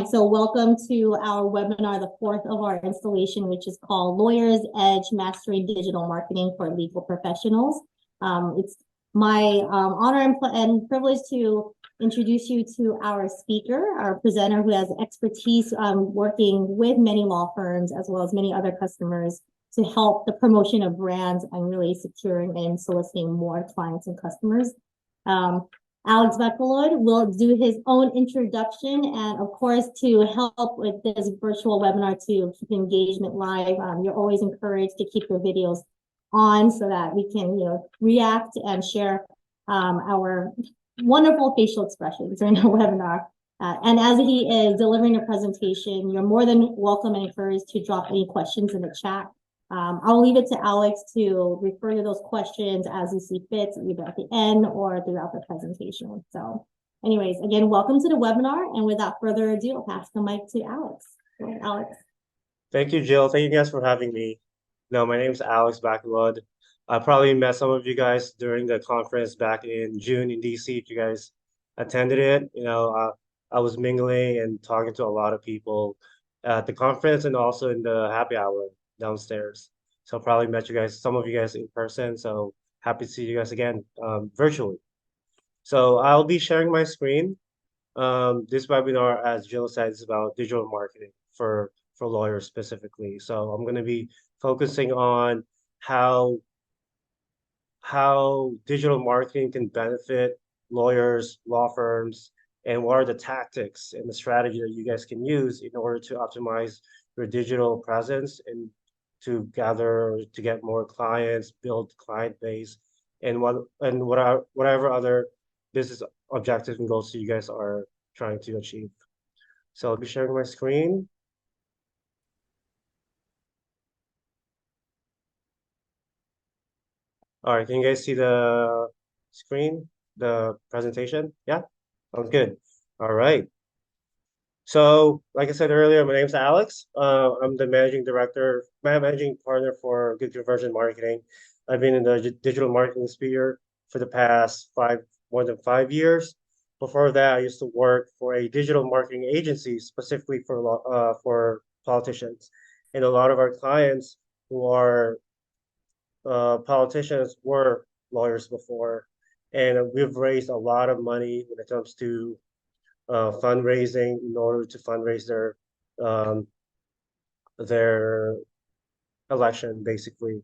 right, so welcome to our webinar, the fourth of our installation, which is called Lawyer's Edge: Mastering Digital Marketing for Legal Professionals. It's my honor and privilege to introduce you to our speaker, our presenter, who has expertise working with many law firms as well as many other customers to help the promotion of brands and really securing and soliciting more clients and customers. Alex Baquilod will do his own introduction, and of course, to help with this virtual webinar to keep engagement live, you're always encouraged to keep your videos on so that we can, react and share our wonderful facial expressions during the webinar. And as he is delivering a presentation, you're more than welcome and encouraged to drop any questions in the chat. I'll leave it to Alex to refer to those questions as you see fit, either at the end or throughout the presentation. So anyways, again, welcome to the webinar. And without further ado, I'll pass the mic to Alex. Go ahead, Alex. Thank you, Jill. Thank you guys for having me. My name is Alex Baquilod. I probably met some of you guys during the conference back in June in DC. If you guys attended it, I was mingling and talking to a lot of people at the conference and also in the happy hour downstairs. So I probably met you guys, some of you guys in person. So happy to see you guys again virtually. So I'll be sharing my screen. This webinar, as Jill said, is about digital marketing for lawyers specifically. So I'm going to be focusing on how digital marketing can benefit lawyers, law firms, and what are the tactics and the strategy that you guys can use in order to optimize your digital presence and to get more clients, build client base, and whatever other business objectives and goals you guys are trying to achieve. So I'll be sharing my screen. All right, can you guys see the screen, the presentation? Yeah, sounds good. All right. So, like I said earlier, my name is Alex. I'm the managing partner for GoodConversion Marketing. I've been in the digital marketing sphere for the past more than 5 years. Before that, I used to work for a digital marketing agency specifically for politicians, and a lot of our clients who are politicians were lawyers before, and we've raised a lot of money when it comes to fundraising in order to fundraise their election, basically.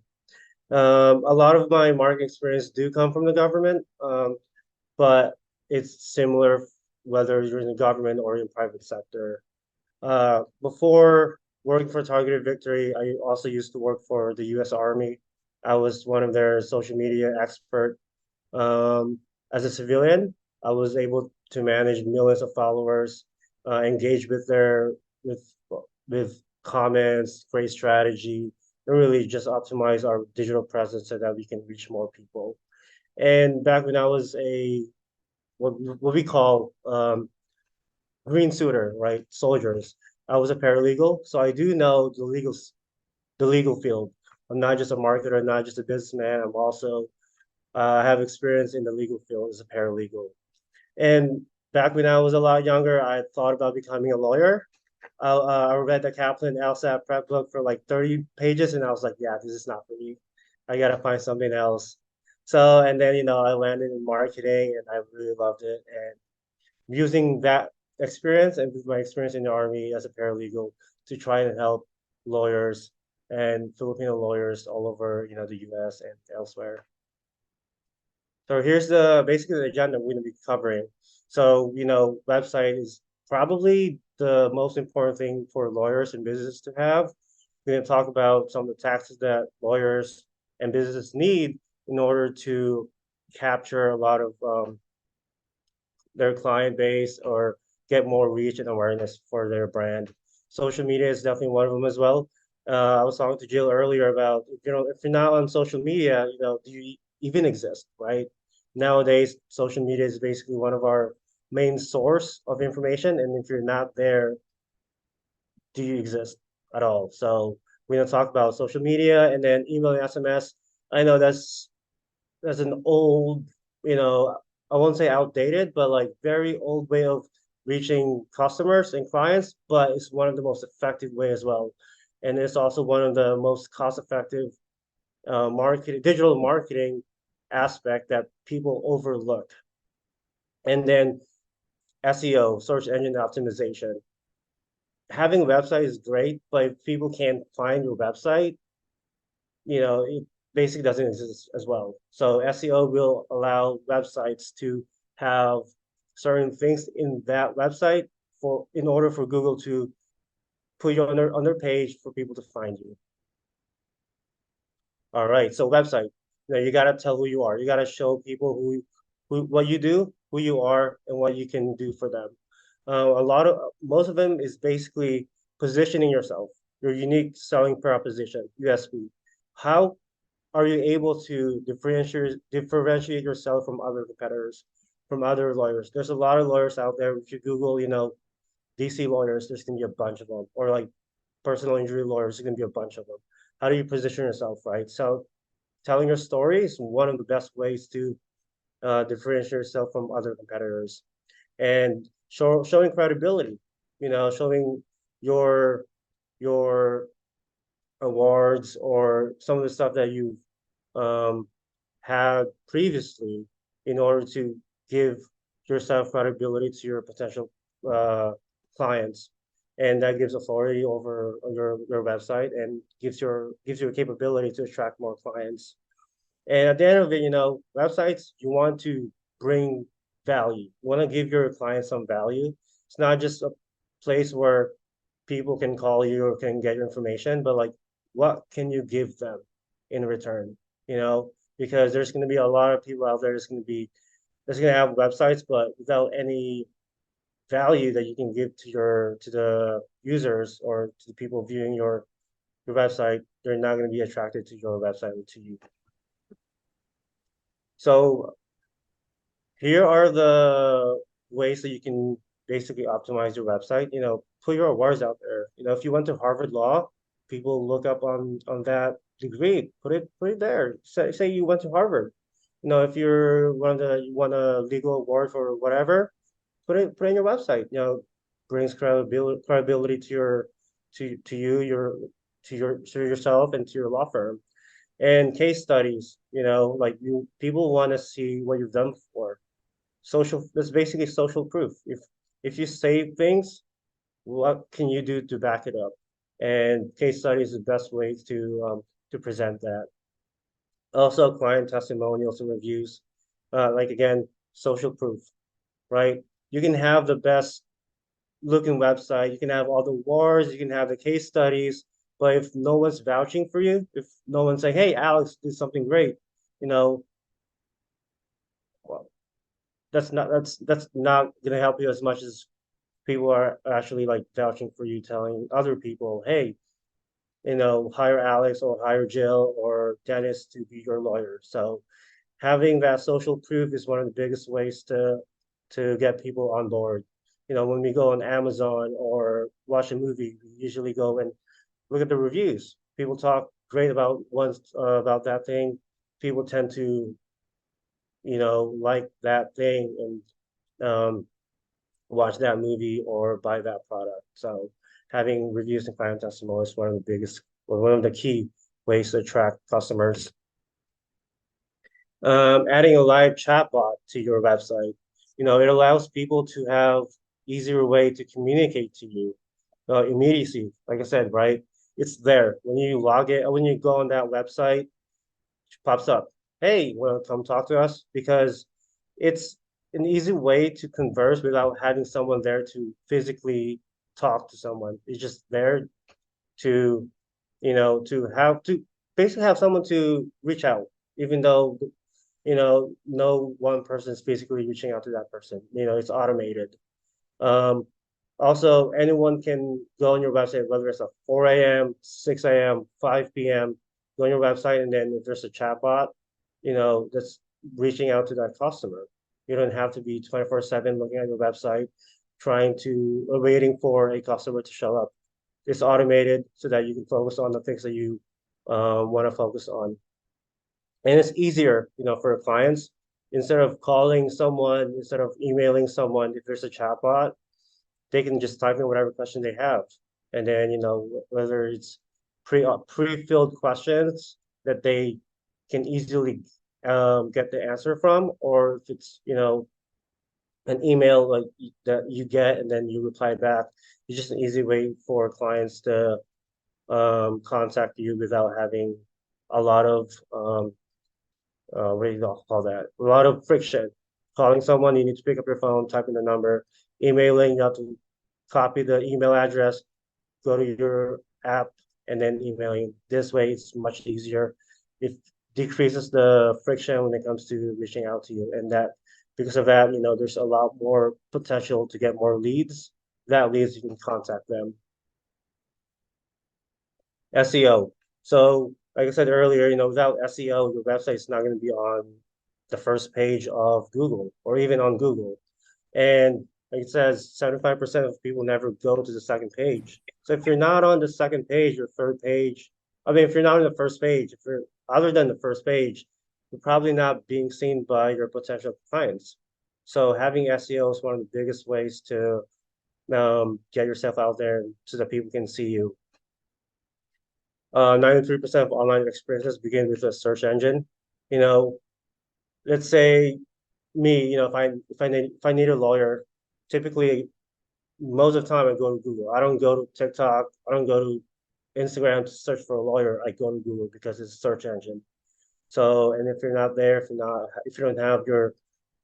A lot of my marketing experience do come from the government, but it's similar whether you're in the government or in private sector. Before working for Targeted Victory, I also used to work for the U.S. Army. I was one of their social media expert. As a civilian, I was able to manage millions of followers, engage with with comments, create strategy, and really just optimize our digital presence so that we can reach more people. And back when I was what we call green suitor, right, soldiers, I was a paralegal, so I do know the legal field. I'm not just a marketer, not just a businessman. I'm also have experience in the legal field as a paralegal. And back when I was a lot younger, I thought about becoming a lawyer. I read the Kaplan LSAT prep book for like 30 pages, and I was like, yeah, this is not for me. I gotta find something else. So, and then, I landed in marketing and I really loved it. And using that experience and with my experience in the Army as a paralegal to try and help lawyers and Filipino lawyers all over, the US and elsewhere. So here's basically the agenda we're going to be covering. So, website is probably the most important thing for lawyers and businesses to have. We're going to talk about some of the tactics that lawyers and businesses need in order to capture a lot of their client base or get more reach and awareness for their brand. Social media is definitely one of them as well. I was talking to Jill earlier about, if you're not on social media, do you even exist, right? Nowadays, social media is basically one of our main source of information. And if you're not there, do you exist at all? So we're going to talk about social media and then email and SMS. I know that's an old, I won't say outdated, but like very old way of reaching customers and clients, but it's one of the most effective way as well. And it's also one of the most cost-effective digital marketing aspect that people overlook. And then SEO, search engine optimization. Having a website is great, but if people can't find your website, it basically doesn't exist as well. So SEO will allow websites to have certain things in that website in order for Google to put you on their page for people to find you. All right, so website. You gotta tell who you are. You gotta show people what you do, who you are, and what you can do for them. Most of them is basically positioning yourself, your unique selling proposition, USP. How are you able to differentiate yourself from other competitors, from other lawyers? There's a lot of lawyers out there. If you Google, DC lawyers, there's gonna be a bunch of them, or like personal injury lawyers, there's gonna be a bunch of them. How do you position yourself, right? So telling your story is one of the best ways to differentiate yourself from other competitors, and showing credibility. Showing your your awards or some of the stuff that you've um, had previously in order to give yourself credibility to your potential uh, clients. And that gives authority over your website and gives you a capability to attract more clients. And at the end of it, websites, you want to bring value. You want to give your clients some value. It's not just a place where people can call you or can get your information, but like, what can you give them in return? Because there's going to be a lot of people out there that's going to have websites, but without any value that you can give to the users or to the people viewing your website, they're not going to be attracted to your website or to you. So here are the ways that you can basically optimize your website. Put your awards out there. If you went to Harvard Law, people look up on that degree. Put it there. Say you went to Harvard. If you won a legal award for whatever, put it in your website. Brings credibility to yourself and to your law firm. And case studies, like people want to see what you've done before. That's basically social proof. If you say things, what can you do to back it up? And case study is the best way to present that. Also, client testimonials and reviews, like again, social proof, right? You can have the best looking website, you can have all the awards, you can have the case studies, but if no one's vouching for you, if no one's saying, "Hey, Alex did something great," well, that's not gonna help you as much as people are actually like vouching for you, telling other people, "Hey, hire Alex or hire Jill or Dennis to be your lawyer." So having that social proof is one of the biggest ways to get people on board. When we go on Amazon or watch a movie, we usually go and look at the reviews. People talk great about that thing. People tend to like that thing and watch that movie or buy that product. So having reviews and client testimonials is one of the key ways to attract customers. Adding a live chatbot to your website, it allows people to have easier way to communicate to you. Immediacy, like I said, right? It's there when you when you go on that website, it pops up. Hey, want to come talk to us? Because it's an easy way to converse without having someone there to physically talk to someone. It's just there to, to basically have someone to reach out, even though no one person is physically reaching out to that person. It's automated. Um, Also, anyone can go on your website, whether it's at 4 a.m., 6 a.m., 5 p.m., go on your website, and then if there's a chatbot, that's reaching out to that customer. You don't have to be 24/7 looking at your website, waiting for a customer to show up. It's automated so that you can focus on the things that you want to focus on. And it's easier, for clients, instead of calling someone, instead of emailing someone, if there's a chatbot, they can just type in whatever question they have. And then, whether it's pre-filled questions that they can easily get the answer from, or if it's, an email like that you get and then you reply back. It's just an easy way for clients to contact you without having a lot of what do you call that? A lot of friction. Calling someone, you need to pick up your phone, type in the number. Emailing, you have to copy the email address, go to your app, and then emailing. This way, it's much easier. It decreases the friction when it comes to reaching out to you, and that because of that, there's a lot more potential to get more leads. That leads, you can contact them. SEO. So, like I said earlier, without SEO, your website's not going to be on the first page of Google or even on Google. And like it says, 75% of people never go to the second page. So if you're not on the second page or third page, I mean, if you're not on the first page, if you're other than the first page, you're probably not being seen by your potential clients. So having SEO is one of the biggest ways to get yourself out there so that people can see you. 93% of online experiences begin with a search engine. You know, let's say me, if I need a lawyer, typically most of the time I go to Google. I don't go to TikTok. I don't go to Instagram to search for a lawyer. I go to Google because it's a search engine. So, and if you're not there, if you don't have your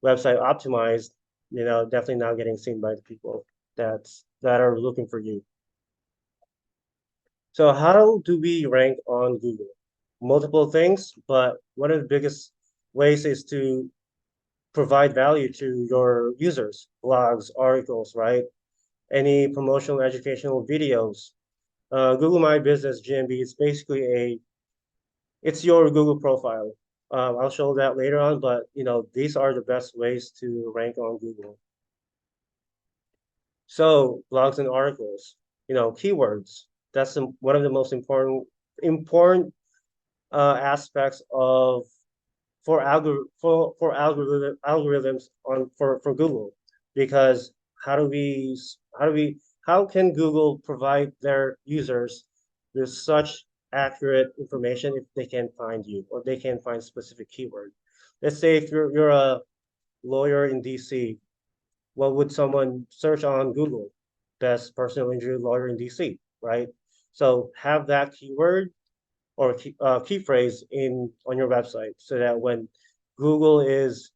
website optimized, definitely not getting seen by the people that are looking for you. So how do we rank on Google? Multiple things, but one of the biggest ways is to provide value to your users, blogs, articles, right? Any promotional educational videos. Google My Business GMB is basically it's your Google profile. I'll show that later on, but these are the best ways to rank on Google. So blogs and articles, keywords. That's one of the most important aspects of for algorithms on for Google, because how do we how do we how can Google provide their users with such accurate information if they can find you or they can find specific keyword? Let's say if you're a lawyer in DC, what would someone search on Google? Best personal injury lawyer in DC, right? So have that keyword or key phrase on your website so that when Google is,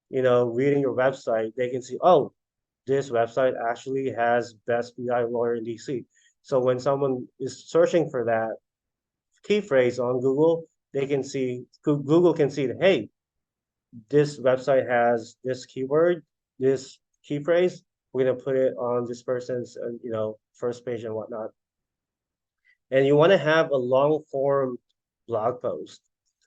reading your website, they can see, oh, this website actually has best BI lawyer in DC. So when someone is searching for that key phrase on Google, they can see Google can see that, hey, this website has this keyword, this key phrase. We're gonna put it on this person's, first page and whatnot. And you want to have a long form blog post.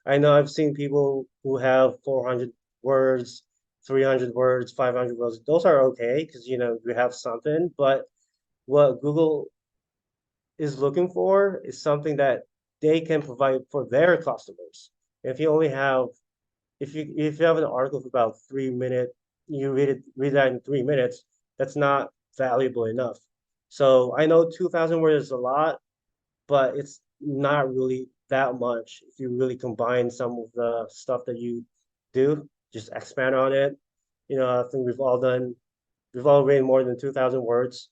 I know I've seen people who have 400 words, 300 words, 500 words. Those are okay because you have something. But what Google is looking for is something that they can provide for their customers. If you only have, if you have an article for about 3 minutes, you read that in 3 minutes. That's not valuable enough. So I know 2,000 words is a lot, but it's not really that much if you really combine some of the stuff that you do, just expand on it. I think we've all written more than 2,000 words,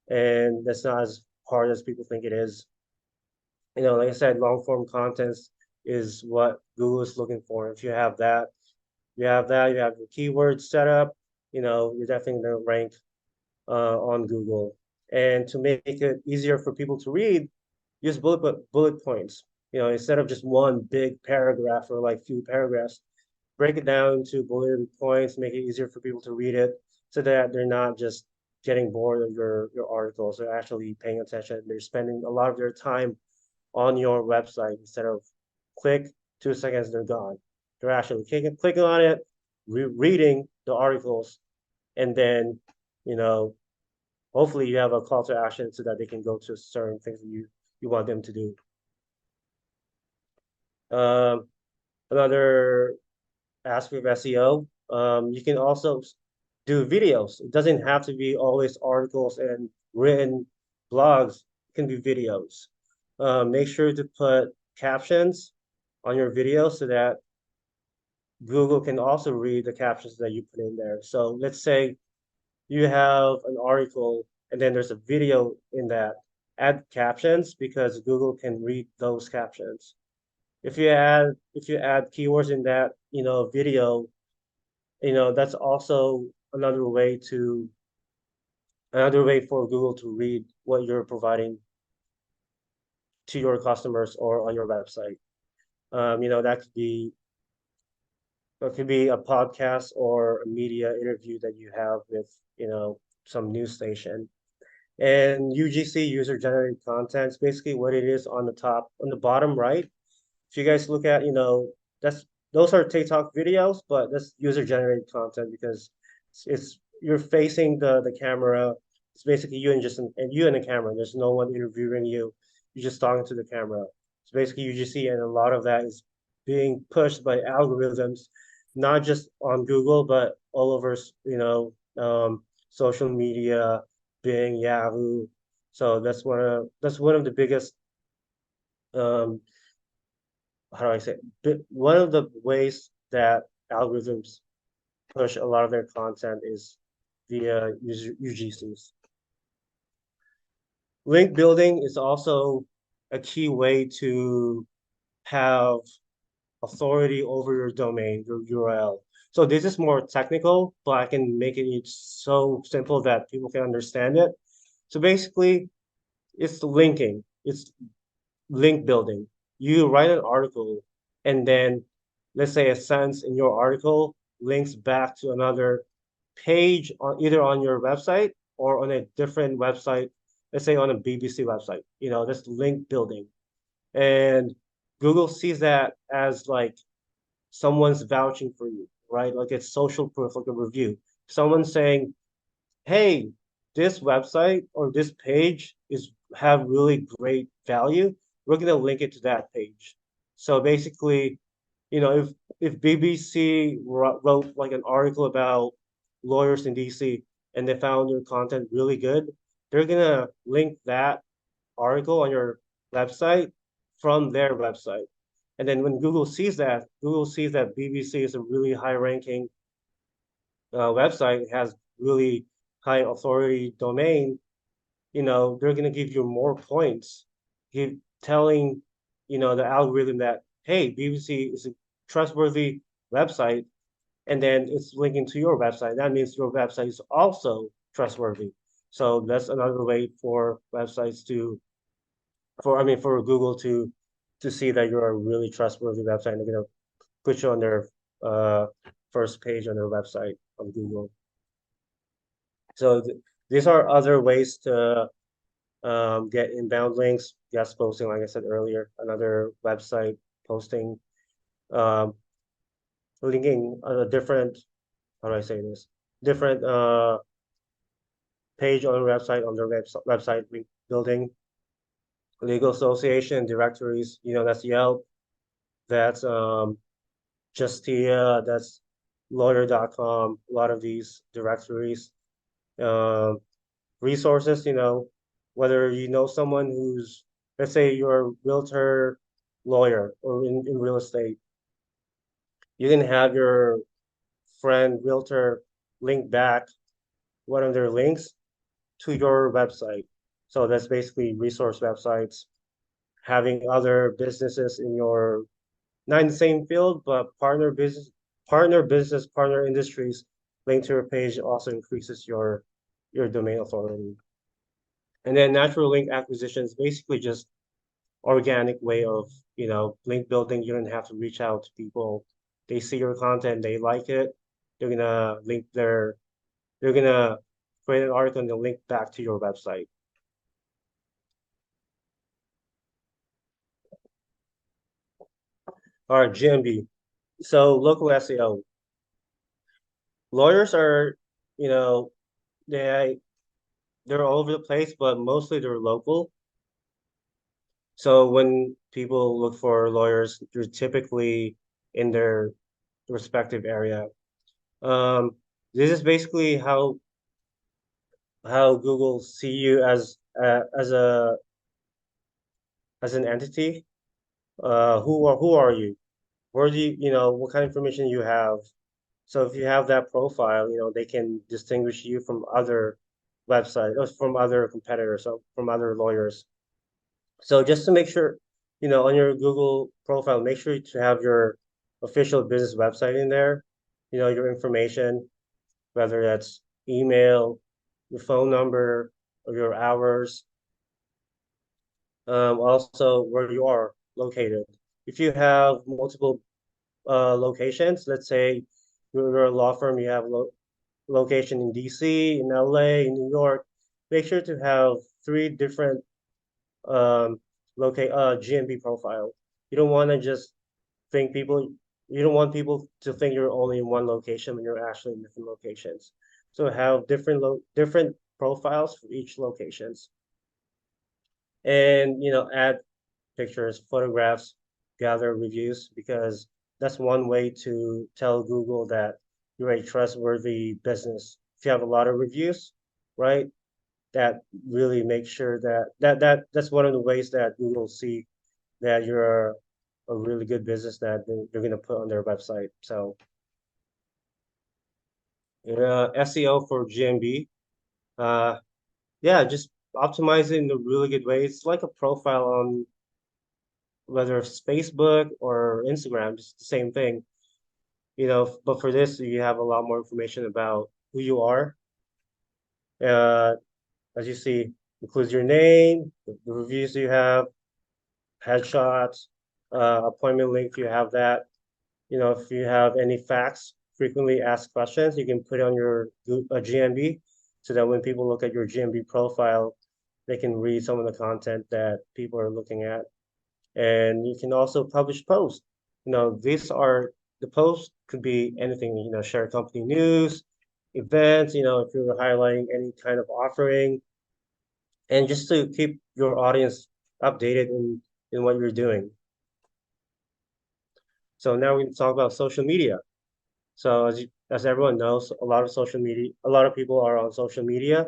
and that's not as hard as people think it is. Like I said, long form contents is what Google is looking for. If you have that, you have your keywords set up, you're definitely going to rank on Google. And to make it easier for people to read, use bullet points. Instead of just one big paragraph or like few paragraphs, break it down into bullet points, make it easier for people to read it so that they're not just getting bored of your articles. They're actually paying attention. They're spending a lot of their time on your website instead of click, 2 seconds, they're gone. They're actually clicking on it, reading the articles, and then, hopefully you have a call to action so that they can go to certain things that you want them to do. Another aspect of SEO, you can also do videos. It doesn't have to be always articles and written blogs. It can be videos. Make sure to put captions on your video so that Google can also read the captions that you put in there. So let's say you have an article and then there's a video in that. Add captions because Google can read those captions. If you add keywords in that, video, that's also another way for Google to read what you're providing to your customers or on your website. That could be a podcast or a media interview that you have with, some news station. And UGC, user generated content, is basically what it is on the bottom right. If you guys look at, that's those are TikTok videos, but that's user generated content because it's you're facing the camera. It's basically you and the camera. There's no one interviewing you. You're just talking to the camera. It's basically UGC, and a lot of that is being pushed by algorithms, not just on Google, but all over, social media, Bing, Yahoo. So that's one of the biggest um, how do I say one of the ways that algorithms push a lot of their content is via UGCs. Link building is also a key way to have authority over your domain, your URL. So this is more technical, but I can make it so simple that people can understand it. So basically, it's linking. It's link building. You write an article, and then let's say a sentence in your article links back to another page on either on your website or on a different website, let's say on a BBC website. That's link building. And Google sees that as like someone's vouching for you, right? Like it's social proof, like a review. Someone saying, hey, this website or this page is have really great value. We're gonna link it to that page. So basically, if BBC wrote like an article about lawyers in DC and they found your content really good, they're gonna link that article on your website from their website. And then when Google sees that BBC is a really high ranking website, has really high authority domain, they're going to give you more points, telling, the algorithm that, hey, BBC is a trustworthy website, and then it's linking to your website. That means your website is also trustworthy. So that's another way for for Google to see that you're a really trustworthy website, and they're going to put you on their uh, first page on their website on Google. So these are other ways to get inbound links, guest posting, like I said earlier, another website posting, um, linking a different, how do I say this? Different page on their website, on their website link building, legal association directories, that's Yelp, that's Justia, that's lawyer.com, a lot of these directories. Um, Resources, whether you know someone who's, let's say you're a realtor lawyer or in real estate, you can have your friend realtor link back one of their links to your website. So that's basically resource websites, having other businesses in your, not in the same field, but partner industries linked to your page also increases your domain authority. And then natural link acquisition is basically just organic way of, link building. You don't have to reach out to people. They see your content, they like it. They're gonna link they're gonna create an article and they'll link back to your website. All right, GMB. So local SEO. Lawyers are, you know, they they're all over the place, but mostly they're local. So when people look for lawyers, they're typically in their respective area. Um, this is basically how Google see you as an entity. Who are you? Where do you know what kind of information you have? So if you have that profile, they can distinguish you from other websites, or from other competitors, so from other lawyers. So just to make sure, on your Google profile, make sure to have your official business website in there, your information, whether that's email, your phone number, or your hours, also where you are located. If you have multiple locations, let's say you're a law firm, you have location in DC, in LA, in New York, make sure to have three different um GMB profile. You don't want to just think people you don't want people to think you're only in one location when you're actually in different locations. So have different profiles for each locations, and add pictures, photographs, gather reviews, because that's one way to tell Google that you're a trustworthy business. If you have a lot of reviews, right, that really makes sure that's one of the ways that Google see that you're a really good business that they're going to put on their website. So SEO for GMB, uh, yeah, just optimize it in a really good way. It's like a profile on whether it's Facebook or Instagram, just the same thing. But for this, you have a lot more information about who you are. Uh, as you see, includes your name, the reviews you have, headshots, appointment link, you have that. If you have any facts, frequently asked questions, you can put on your GMB, so that when people look at your GMB profile, they can read some of the content that people are looking at. And you can also publish posts. These are the posts could be anything, share company news, events, if you're highlighting any kind of offering, and just to keep your audience updated in what you're doing. So now we're going to talk about social media. So as everyone knows, a lot of people are on social media.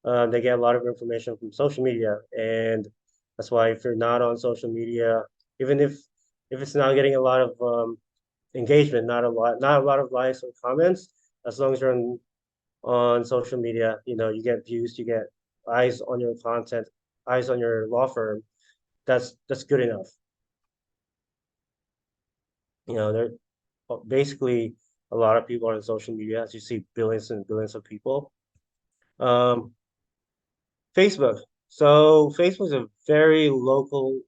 They get a lot of information from social media, and that's why if you're not on social media, even if it's not getting a lot of engagement, not a lot of likes or comments, as long as you're on social media, you get views, you get eyes on your content, eyes on your law firm. That's good enough. There basically a lot of people are on social media, as you see billions and billions of people. Um, Facebook. So Facebook is a very local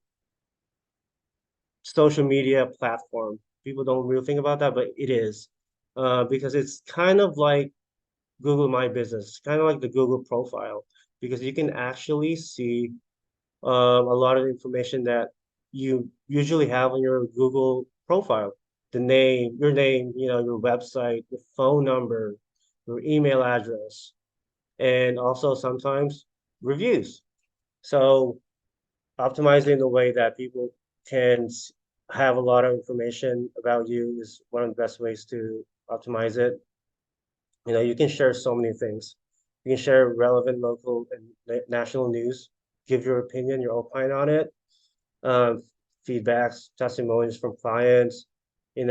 social media platform. People don't really think about that, but it is, because it's kind of like Google My Business, kind of like the Google profile, because you can actually see a lot of information that you usually have on your Google profile. Your name, your website, your phone number, your email address, and also sometimes reviews. So optimizing the way that people can have a lot of information about you is one of the best ways to optimize it. You can share so many things. You can share relevant local and national news, give your opinion, your opine on it, um, feedbacks, testimonies from clients, and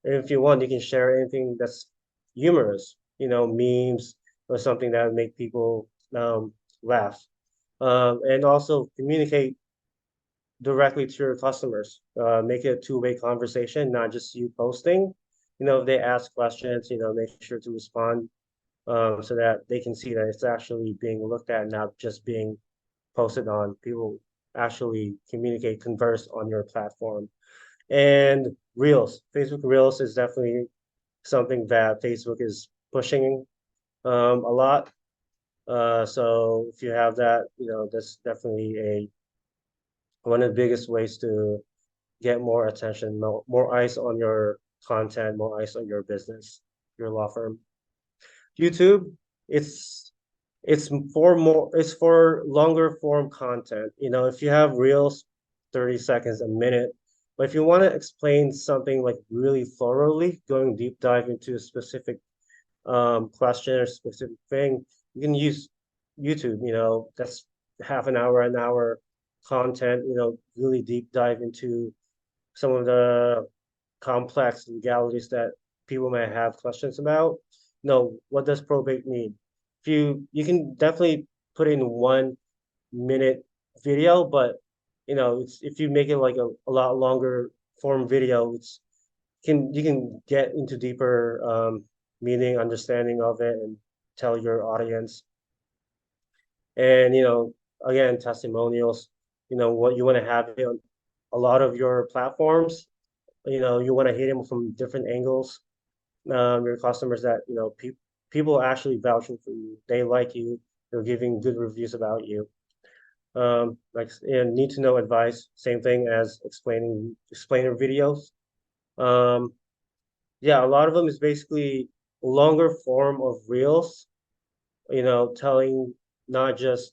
if you want, you can share anything that's humorous, memes or something that would make people laugh. And also communicate directly to your customers. Make it a two-way conversation, not just you posting. If they ask questions, make sure to respond, so that they can see that it's actually being looked at, not just being posted on. People actually communicate, converse on your platform. And Reels, Facebook Reels is definitely something that Facebook is pushing a lot. So if you have that, that's definitely one of the biggest ways to get more attention, more eyes on your content, more eyes on your business, your law firm. YouTube, it's it's for longer form content. If you have reels, 30 seconds, a minute, but if you want to explain something like really thoroughly, going deep dive into a specific question or specific thing, you can use YouTube, that's half an hour content, really deep dive into some of the complex legalities that people may have questions about. No, what does probate mean? If you can definitely put in 1 minute video, but it's if you make it like a lot longer form video, you can get into deeper meaning, understanding of it, and tell your audience. And again, testimonials, what you want to have it on a lot of your platforms. You want to hit them from different angles. Your customers that people actually vouching for you. They like you. They're giving good reviews about you. Like and need to know advice. Same thing as explainer videos. Um, yeah, a lot of them is basically longer form of reels. Telling not just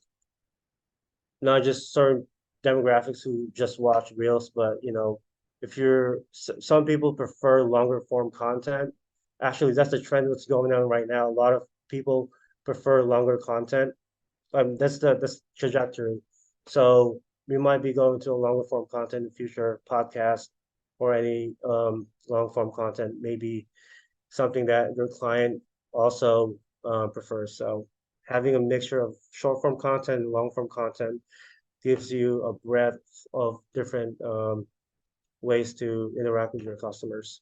not just certain demographics who just watch reels, but if some people prefer longer form content. Actually, that's the trend that's going on right now. A lot of people prefer longer content. That's trajectory. So we might be going to a longer form content in the future, podcast or any long form content, maybe something that your client also prefers. So having a mixture of short form content and long form content gives you a breadth of different ways to interact with your customers.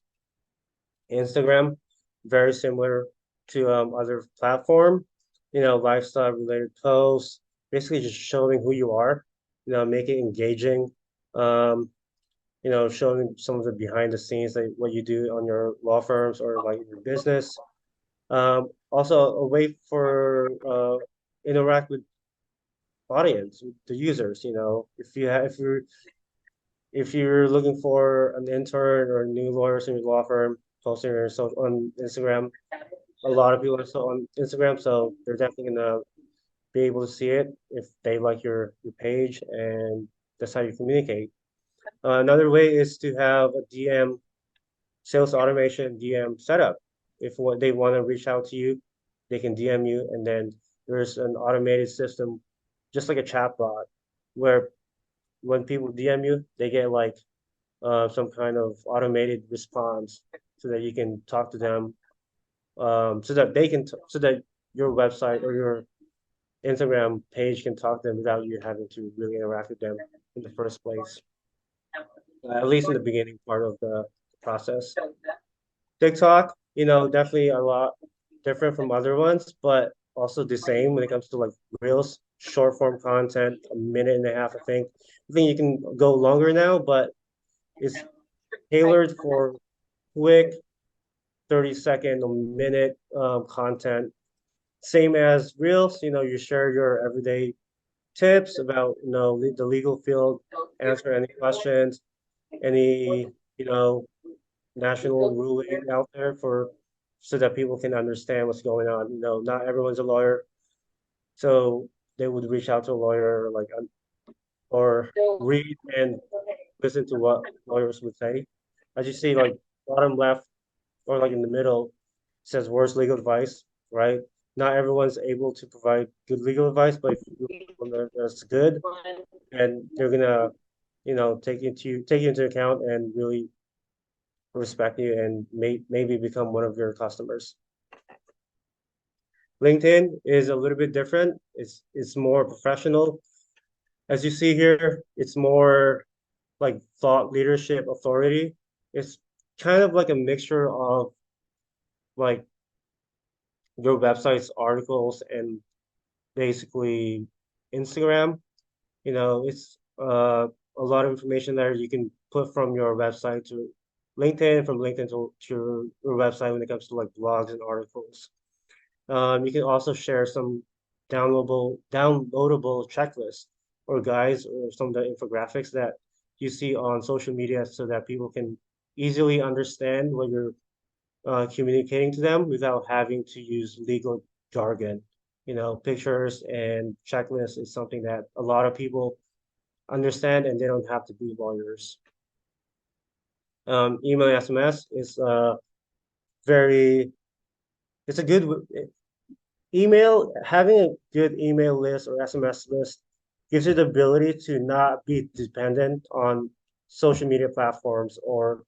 Instagram, very similar to other platform, lifestyle related posts, basically just showing who you are, make it engaging, um, showing some of the behind the scenes, like what you do on your law firms or like your business. Also a way for interact with audience, with the users, if you're looking for an intern or new lawyers in your law firm, posting yourself on Instagram. A lot of people are still on Instagram, so they're definitely gonna be able to see it if they like your page, and that's how you communicate. Another way is to have a DM sales automation DM setup. If what they want to reach out to you, they can DM you, and then there's an automated system, just like a chat bot, where when people DM you, they get like some kind of automated response so that you can talk to them, so that your website or your Instagram page can talk to them without you having to really interact with them in the first place, at least in the beginning part of the process. TikTok, definitely a lot different from other ones, but also the same when it comes to like reels, short form content, a minute and a half, I think. I think you can go longer now, but it's tailored for quick 30-second, a minute content. Same as reels, you share your everyday tips about, the legal field, answer any questions, any, national ruling out there so that people can understand what's going on. Not everyone's a lawyer, so they would reach out to a lawyer like or read and listen to what lawyers would say. As you see, like bottom left or like in the middle says worst legal advice, right? Not everyone's able to provide good legal advice, but if you one that's good, and they're gonna, take you into account and really respect you and maybe become one of your customers. LinkedIn is a little bit different. It's more professional. As you see here, it's more like thought leadership authority. It's kind of like a mixture of like your website's articles and basically Instagram. It's a lot of information there you can put from your website to LinkedIn, from LinkedIn to your website when it comes to like blogs and articles. You can also share some downloadable checklists or guides or some of the infographics that you see on social media so that people can easily understand what you're communicating to them without having to use legal jargon. Pictures and checklists is something that a lot of people understand and they don't have to be lawyers. Email SMS is very it's a good email. Having a good email list or SMS list gives you the ability to not be dependent on social media platforms or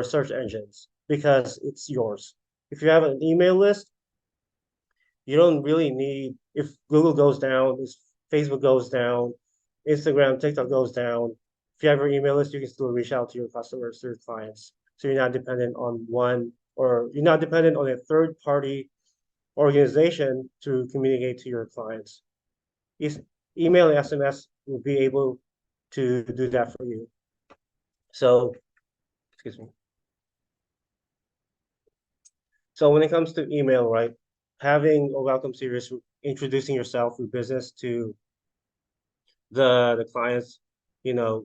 search engines because it's yours. If you have an email list, you don't really need, if Google goes down, if Facebook goes down, Instagram, TikTok goes down, if you have your email list, you can still reach out to your customers, to your clients. So you're not dependent on one, or you're not dependent on a third party organization to communicate to your clients. Is email and SMS will be able to do that for you. So, excuse me. So when it comes to email, right, having a welcome series, introducing yourself, your business to the clients,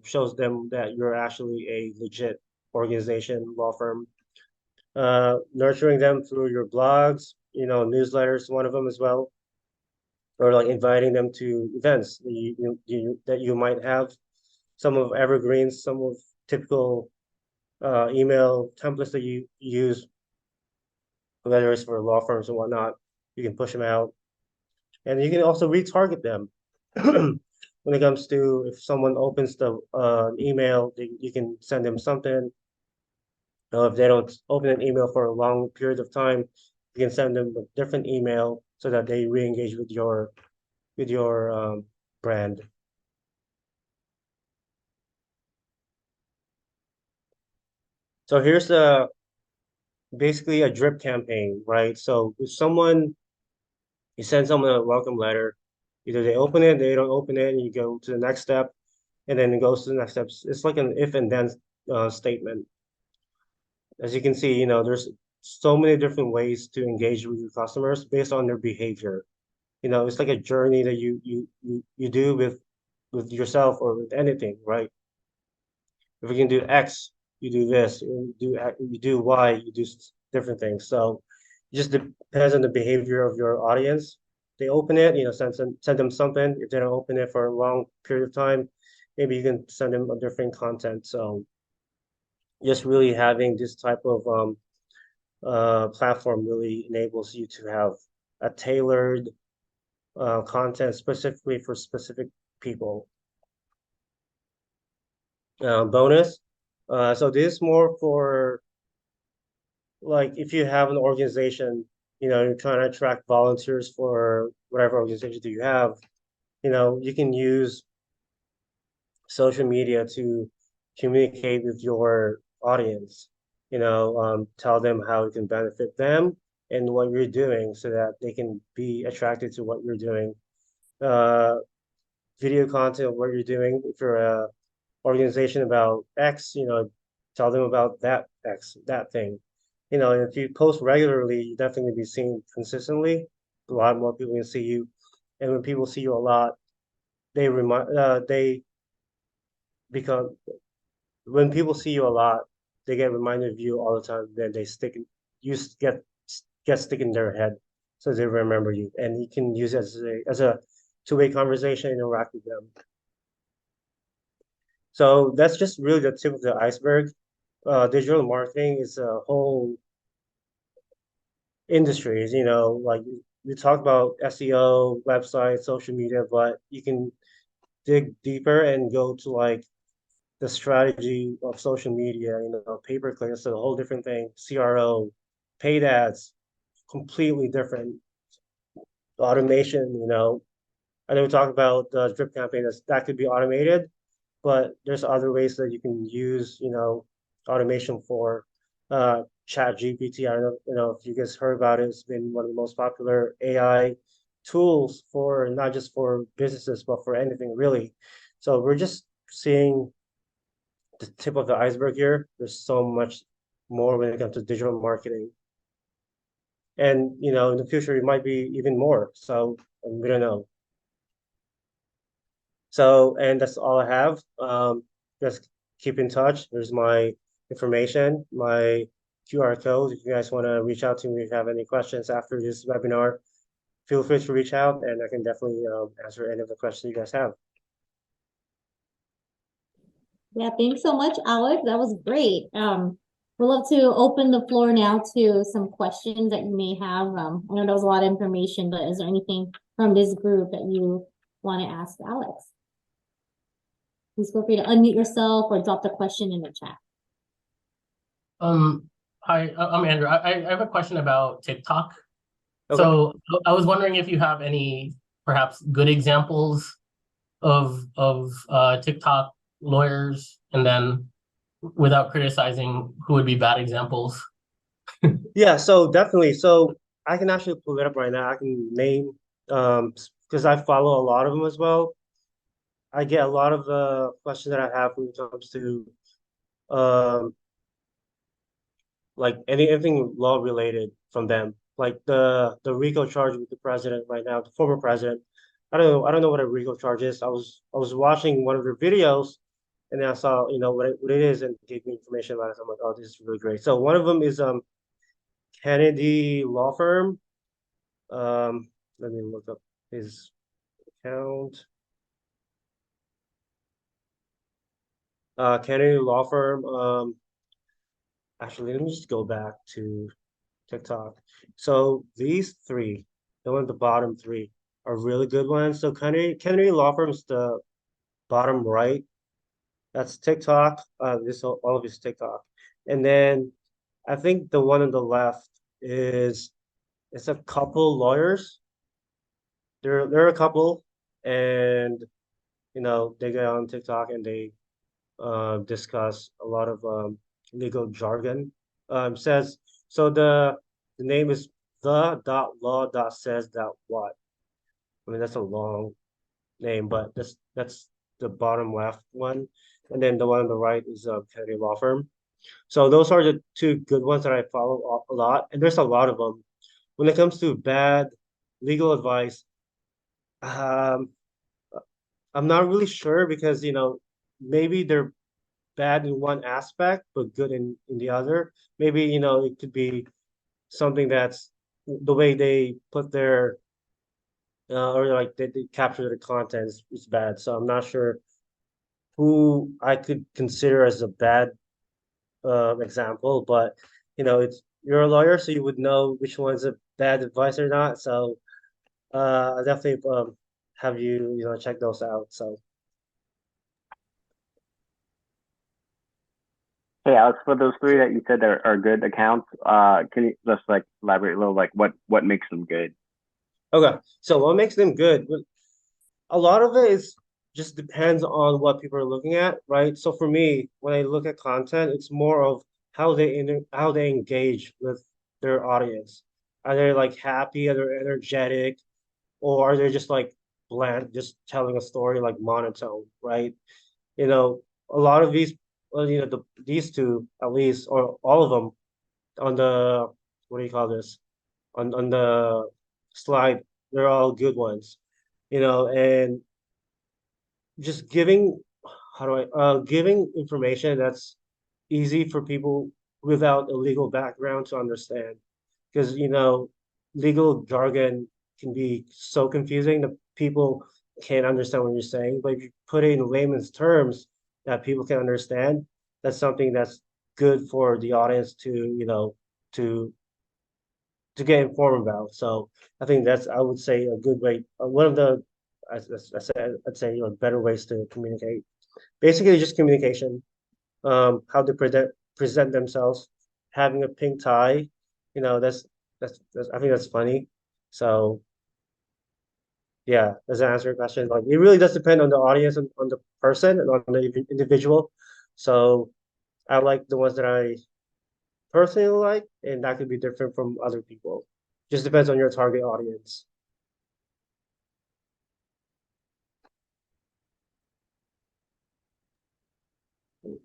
shows them that you're actually a legit organization, law firm. Nurturing them through your blogs, newsletters, one of them as well, or like inviting them to events that you might have. Some of evergreens, some of typical email templates that you use, whether it's for law firms and whatnot. You can push them out, and you can also retarget them. When it comes to, if someone opens the email, you can send them something. If they don't open an email for a long period of time, you can send them a different email so that they re-engage with your brand. So here's basically a drip campaign, right? So if you send someone a welcome letter, either they open it, they don't open it, and you go to the next step, and then it goes to the next steps. It's like an if and then statement. As you can see, there's so many different ways to engage with your customers based on their behavior. It's like a journey that you do with yourself or with anything, right? If you can do X, you do this. You do Y, you do different things. So it just depends on the behavior of your audience. They open it, send them something. If they don't open it for a long period of time, maybe you can send them a different content. So just really having this type of platform really enables you to have a tailored content specifically for specific people. Bonus. So this is more for, like, if you have an organization, you're trying to attract volunteers for whatever organization that you have, you can use social media to communicate with your audience, tell them how it can benefit them and what you're doing so that they can be attracted to what you're doing. Uh, Video content of what you're doing. If you're a organization about X, tell them about that X, that thing. If you post regularly, you definitely be seen consistently. A lot more people can see you. And when people see you a lot, they become, when people see you a lot, they get reminded of you all the time. Then you get stick in their head, so they remember you, and you can use it as a two-way conversation, interact with them. So that's just really the tip of the iceberg. Digital marketing is a whole industry. Like we talk about SEO, website, social media, but you can dig deeper and go to like the strategy of social media, pay-per-click, that's a whole different thing. CRO, paid ads, completely different. Automation, I know we talked about the drip campaign that could be automated, but there's other ways that you can use, automation for. Chat GPT. I don't know, if you guys heard about it. It's been one of the most popular AI tools for not just for businesses, but for anything really. So we're just seeing the tip of the iceberg here. There's so much more when it comes to digital marketing. And, in the future, it might be even more. So we don't know. So, and that's all I have. Just keep in touch. There's my information, my QR code. If you guys want to reach out to me if you have any questions after this webinar, feel free to reach out and I can definitely answer any of the questions you guys have. Yeah, thanks so much, Alex. That was great. We'd love to open the floor now to some questions that you may have. I know that was a lot of information, but is there anything from this group that you want to ask Alex? Please feel free to unmute yourself or drop the question in the chat. Hi, I'm Andrew. I have a question about TikTok. Okay. So I was wondering if you have any perhaps good examples of TikTok lawyers, and then without criticizing, who would be bad examples? Yeah, so definitely. So I can actually pull it up right now. I can name because I follow a lot of them as well. I get a lot of questions that I have when it comes to um like anything law related from them. Like the RICO charge with the president right now, the former president. I don't know what a RICO charge is. I was watching one of their videos and then I saw, what it is and gave me information about it. I'm like, oh, this is really great. So one of them is Kennedy Law Firm. Let me look up his account. Kennedy Law Firm. Actually, let me just go back to TikTok. So these three, the one at the bottom three, are really good ones. So Kennedy Law Firm's the bottom right. That's TikTok. This all of his TikTok, and then I think the one on the left is it's a couple lawyers. They're a couple, and they get on TikTok and they discuss a lot of legal jargon. Says so the name is the.law.says.what. I mean that's a long name, but that's the bottom left one, and then the one on the right is Kennedy Law Firm. So those are the two good ones that I follow a lot, and there's a lot of them. When it comes to bad legal advice, um, I'm not really sure because maybe they're bad in one aspect but good in the other. Maybe it could be something that's the way they put their or like they capture the content is bad. So I'm not sure who I could consider as a bad example, but it's you're a lawyer, so you would know which one's a bad advice or not. So I definitely have you check those out. So Hey Alex, for those three that you said are good accounts, can you just like elaborate a little, like what makes them good? okay, so what makes them good? A lot of it is just depends on what people are looking at, right? So for me, when I look at content, it's more of how they engage with their audience. Are they like happy? Are they energetic? Or are they just like bland, just telling a story like monotone, right? You know, a lot of these, well, these two at least, or all of them on the what do you call this? On the slide, they're all good ones, and just giving how do I giving information that's easy for people without a legal background to understand because legal jargon can be so confusing that people can't understand what you're saying, but if you put it in layman's terms that people can understand, that's something that's good for the audience to to to get informed about. So I think that's, I would say, a good way, one of the I said I'd say better ways to communicate. Basically, just communication. How they present themselves, having a pink tie. That's I think that's funny. So yeah, does that answer your question? Like it really does depend on the audience and on the person and on the individual. So I like the ones that I personally like, and that could be different from other people. Just depends on your target audience.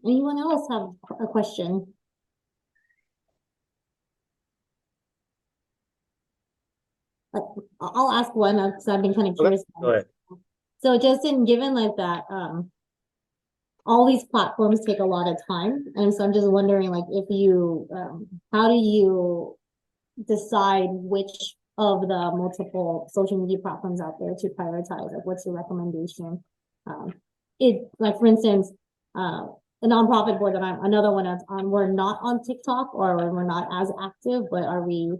Anyone else have a question? I'll ask one because I've been kind of Okay, curious. go ahead. So Justin, given like that, all these platforms take a lot of time, and so I'm just wondering, like, if you, how do you decide which of the multiple social media platforms out there to prioritize? Like, what's your recommendation? It like, for instance, the nonprofit board that I'm another one that's on, we're not on TikTok or we're not as active, but are we,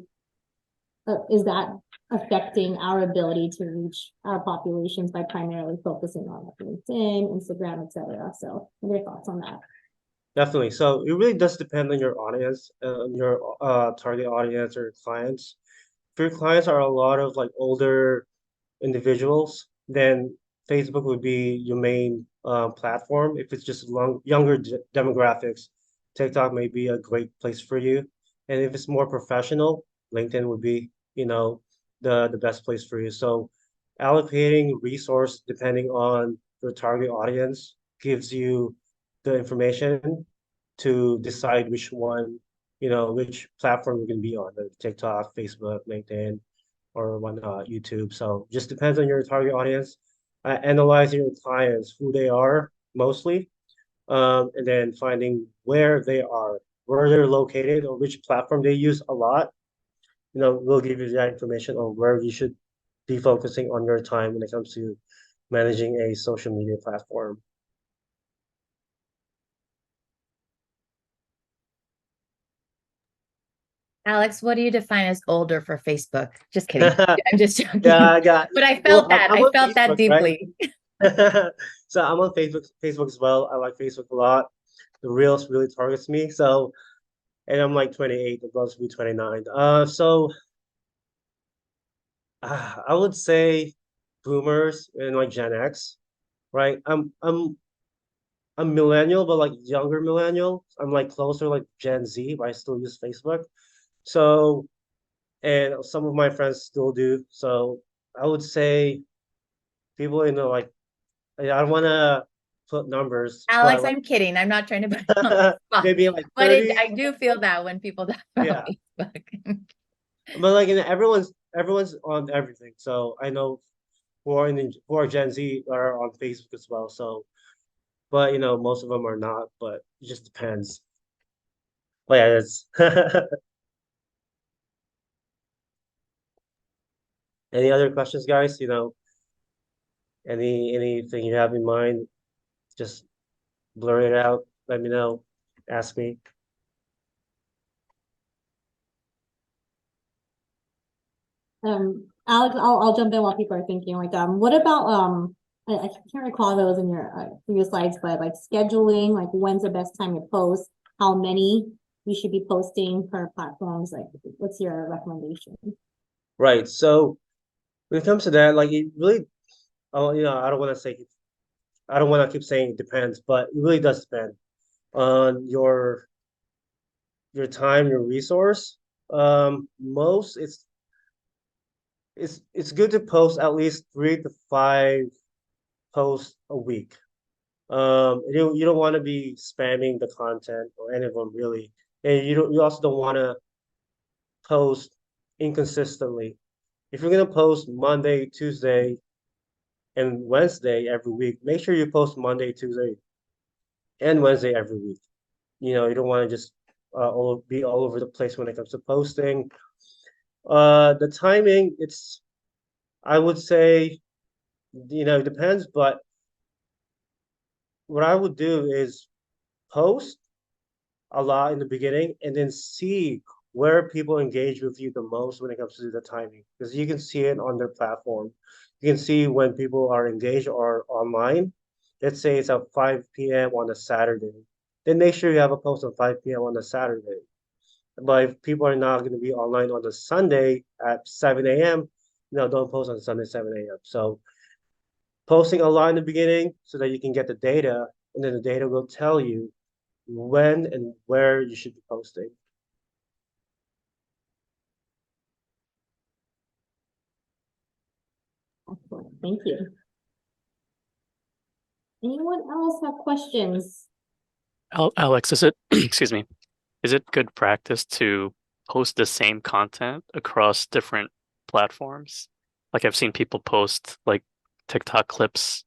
is that affecting our ability to reach our populations by primarily focusing on like LinkedIn, Instagram, etc.? So what are your thoughts on that? Definitely. So it really does depend on your audience, your target audience or your clients. If your clients are a lot of like older individuals, then Facebook would be your main platform. If it's just younger demographics, TikTok may be a great place for you. And if it's more professional, LinkedIn would be, the best place for you. So allocating resource depending on your target audience gives you the information to decide which one, which platform you're going to be on, the TikTok, Facebook, LinkedIn, or whatnot, YouTube. So just depends on your target audience. Analyzing your clients, who they are mostly, and then finding where they are, where they're located, or which platform they use a lot. We'll give you that information on where you should be focusing on your time when it comes to managing a social media platform. Alex, what do you define as older for Facebook? Just kidding. I'm just joking. Yeah, I got. But I Well, felt that. I'm I on felt that Facebook, right? deeply. So I'm on Facebook as well. I like Facebook a lot. The Reels really targets me. So, and I'm like 28, about to be 29. I would say boomers and like Gen X, right? I'm millennial, but like younger millennial. I'm like closer like Gen Z, but I still use Facebook. So, and some of my friends still do. So I would say people in the like, I don't want to put numbers, Alex, but like I'm kidding. I'm not trying to put you on the spot. maybe like But 30. I do feel that when people talk about Yeah. Facebook. But like everyone's on everything. So I know who are Gen Z are on Facebook as well. So, but most of them are not. But it just depends. But yeah, it's any other questions, guys? Anything you have in mind, just blur it out. Let me know. Ask me. Alex, I'll jump in while people are thinking. Like, what about I can't recall if it was in your previous slides, but like scheduling, like when's the best time to post, how many you should be posting per platforms, like what's your recommendation? Right. So when it comes to that, like it really, oh, I don't want to keep saying it depends, but it really does depend on your time, your resource. Most it's good to post at least 3 to 5 posts a week. You don't want to be spamming the content or any of them really, and you also don't want to post inconsistently. If you're gonna post Monday, Tuesday, and Wednesday every week, make sure you post Monday, Tuesday, and Wednesday every week. You don't want to just be all over the place when it comes to posting. The timing, I would say, it depends, but what I would do is post a lot in the beginning and then see where people engage with you the most when it comes to the timing, because you can see it on their platform. You can see when people are engaged or online. Let's say it's at 5 p.m. on a Saturday. Then make sure you have a post on 5 p.m. on a Saturday. But if people are not going to be online on the Sunday at 7 a.m., no, don't post on Sunday 7 a.m. So posting a lot in the beginning so that you can get the data, and then the data will tell you when and where you should be posting. Excellent. Thank you. Anyone else have questions? Alex, is it, excuse me, is it good practice to post the same content across different platforms? Like I've seen people post like TikTok clips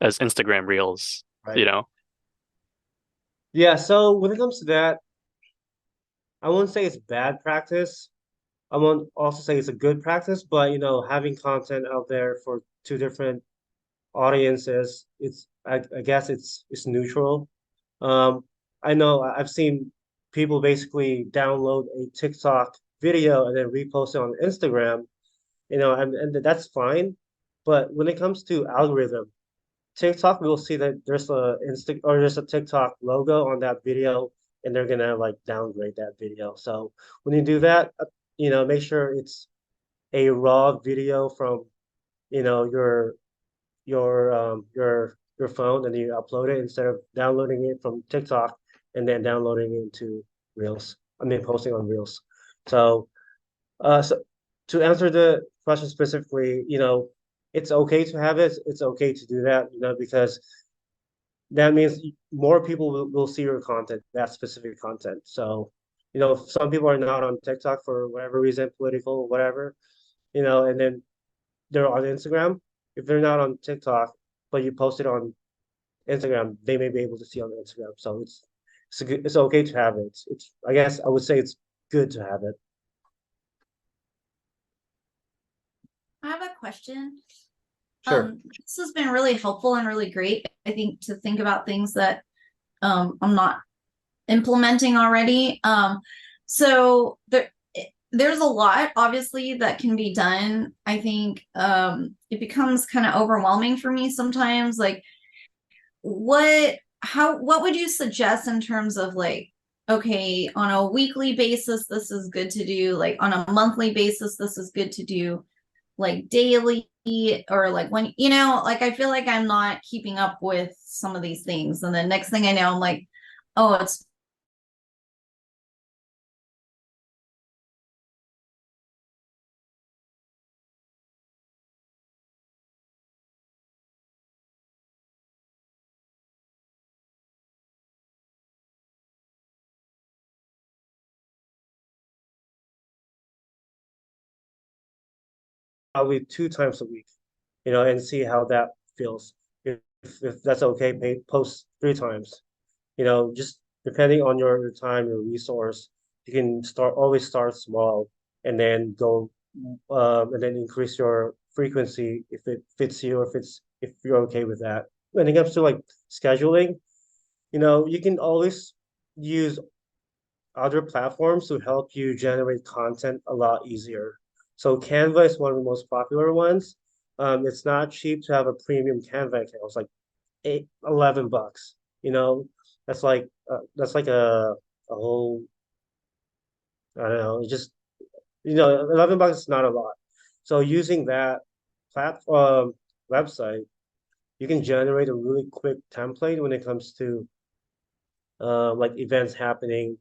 as Instagram reels, Right. Yeah, so when it comes to that, I won't say it's bad practice. I won't also say it's a good practice, but having content out there for two different audiences, I guess it's neutral. I know I've seen people basically download a TikTok video and then repost it on Instagram, and that's fine. But when it comes to algorithm, TikTok will see that there's a TikTok logo on that video, and they're gonna like downgrade that video. So when you do that, make sure it's a raw video from, your your phone, and you upload it instead of downloading it from TikTok and then downloading it into Reels. I mean, posting on Reels. So, so to answer the question specifically, it's okay to have it. It's okay to do that, because that means more people will see your content, that specific content. So, if some people are not on TikTok for whatever reason, political, whatever, and then they're on Instagram. If they're not on TikTok, but you post it on Instagram, they may be able to see on Instagram. So it's okay to have it. It's I guess I would say it's good to have it. I have a question. Sure. This has been really helpful and really great, I think, to think about things that I'm not implementing already. So there's a lot obviously that can be done. I think it becomes kind of overwhelming for me sometimes. Like what would you suggest in terms of like, okay, on a weekly basis, this is good to do, like on a monthly basis, this is good to do, like daily, or like when, like I feel like I'm not keeping up with some of these things. And then next thing I know, I'm like, oh, it's Probably 2 times a week, and see how that feels. If that's okay, post 3 times. Just depending on your time, your resource, you can always start small and then go, and then increase your frequency if it fits you, if you're okay with that. When it comes to like scheduling, you can always use other platforms to help you generate content a lot easier. So Canva is one of the most popular ones. It's not cheap to have a premium Canva account. It's like 11 bucks. You know, that's like a whole, I don't know, it's just 11 bucks is not a lot. So using that platform website, you can generate a really quick template when it comes to like events happening,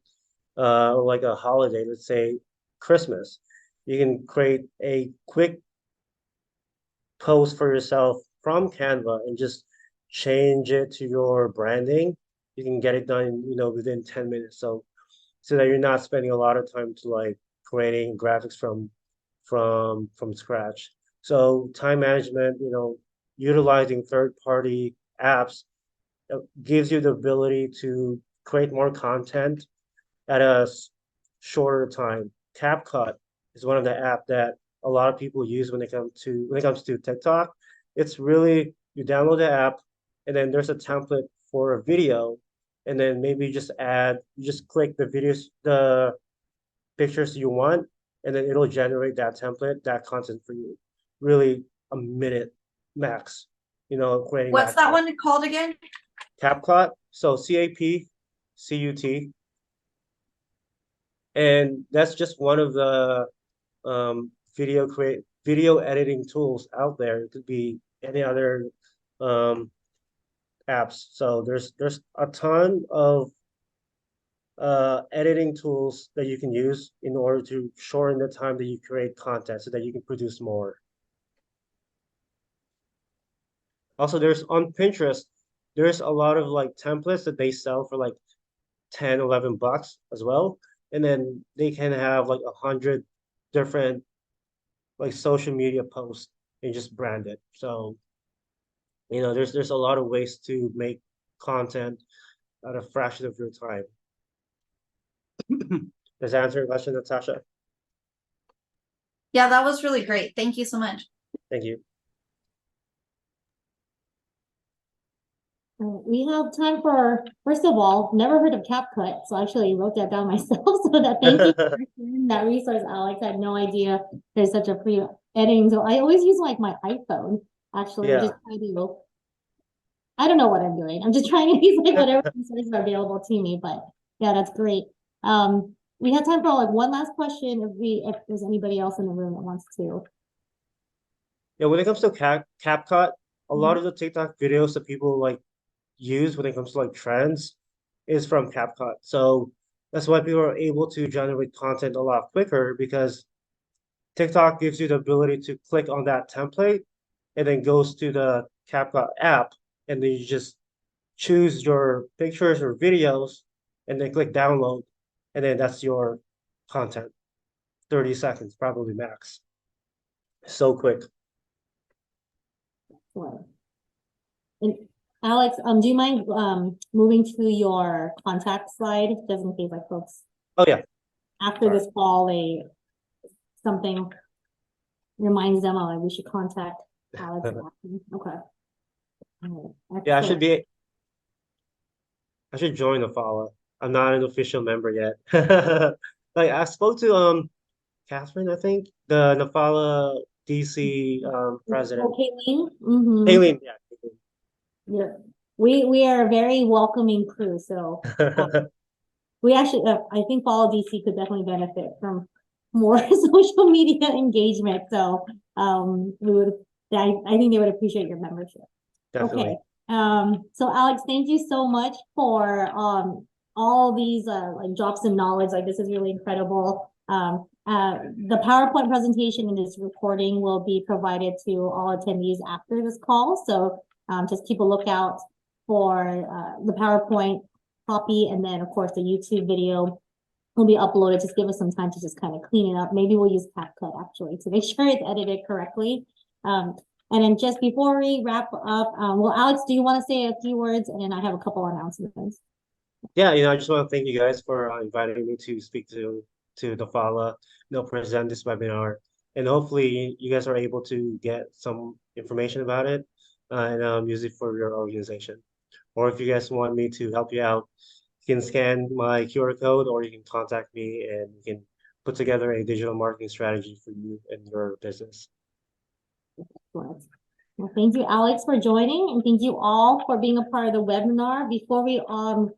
or like a holiday, let's say Christmas. You can create a quick post for yourself from Canva and just change it to your branding. You can get it done, within 10 minutes. So that you're not spending a lot of time to like creating graphics from scratch. So time management, utilizing third-party apps gives you the ability to create more content at a shorter time. CapCut is one of the app that a lot of people use when it comes to TikTok. It's really, you download the app, and then there's a template for a video, and then maybe you just click the pictures you want, and then it'll generate that template, that content for you. Really, a minute max. Creating what's that content. one called again? CapCut. So CapCut. And that's just one of the video editing tools out there. It could be any other apps. So there's a ton of editing tools that you can use in order to shorten the time that you create content so that you can produce more. Also, there's on Pinterest, there's a lot of like templates that they sell for like 10, 11 bucks as well. And then they can have like 100 different like social media posts and just brand it. So, there's a lot of ways to make content at a fraction of your time. Does that answer your question, Natasha? Yeah, that was really great. Thank you so much. Thank you. We have time for, first of all, never heard of CapCut, so I actually wrote that down myself. So that thank you for sharing that resource, Alex. I had no idea there's such a free editing. So I always use like my iPhone, actually, Yeah. just try to, I don't know what I'm doing. I'm just trying to use like whatever resources are available to me, but yeah, that's great. We have time for like one last question if there's anybody else in the room that wants to. Yeah, when it comes to CapCut, a lot Mhm. of the TikTok videos that people like use when it comes to like trends is from CapCut. So that's why people are able to generate content a lot quicker because TikTok gives you the ability to click on that template and then goes to the CapCut app and then you just choose your pictures or videos and then click download and then that's your content. 30 seconds, probably max. So quick. Sure. And Alex, do you mind moving to your contact slide, just in case like folks Oh yeah. after Sorry. this call something reminds them, oh, like we should contact Alex. Okay. All right. Yeah, Excellent. I should join the follow. I'm not an official member yet. Like I spoke to Catherine, I think, the Nafala DC president. Okay, Lee. Mm-hmm. Aileen, yeah. Yeah. We are a very welcoming crew, so we actually I think Follow DC could definitely benefit from more social media engagement. So we would I think they would appreciate your membership. Definitely. Okay. So Alex, thank you so much for all these like drops of knowledge. Like this is really incredible. The PowerPoint presentation and this recording will be provided to all attendees after this call. So just keep a lookout for the PowerPoint copy, and then of course the YouTube video will be uploaded. Just give us some time to just kind of clean it up. Maybe we'll use CapCut actually to make sure it's edited correctly. And then just before we wrap up, well, Alex, do you want to say a few words? And then I have a couple announcements. Yeah, I just want to thank you guys for inviting me to speak to Nafala, present this webinar, and hopefully you guys are able to get some information about it and use it for your organization. Or if you guys want me to help you out, you can scan my QR code, or you can contact me, and we can put together a digital marketing strategy for you and your business. Well, thank you, Alex, for joining, and thank you all for being a part of the webinar. Before we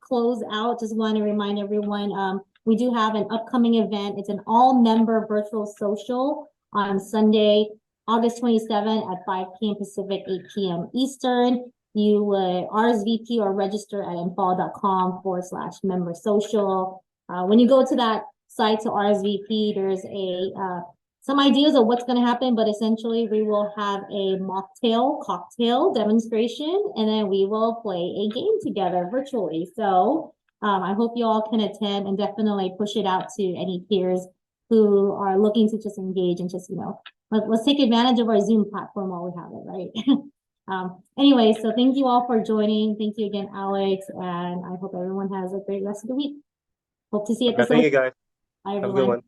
close out, just want to remind everyone we do have an upcoming event. It's an all-member virtual social on Sunday, August 27 at 5 p.m. Pacific, 8 p.m. Eastern. You would RSVP or register at infall.com/member social. When you go to that site to RSVP, there's some ideas of what's going to happen, but essentially we will have a mocktail cocktail demonstration, and then we will play a game together virtually. So I hope you all can attend and definitely push it out to any peers who are looking to just engage and just, let's take advantage of our Zoom platform while we have it, right? Anyway, so thank you all for joining. Thank you again, Alex, and I hope everyone has a great rest of the week. Hope to see you at the Thank you guys. Bye, Have a good everyone. one.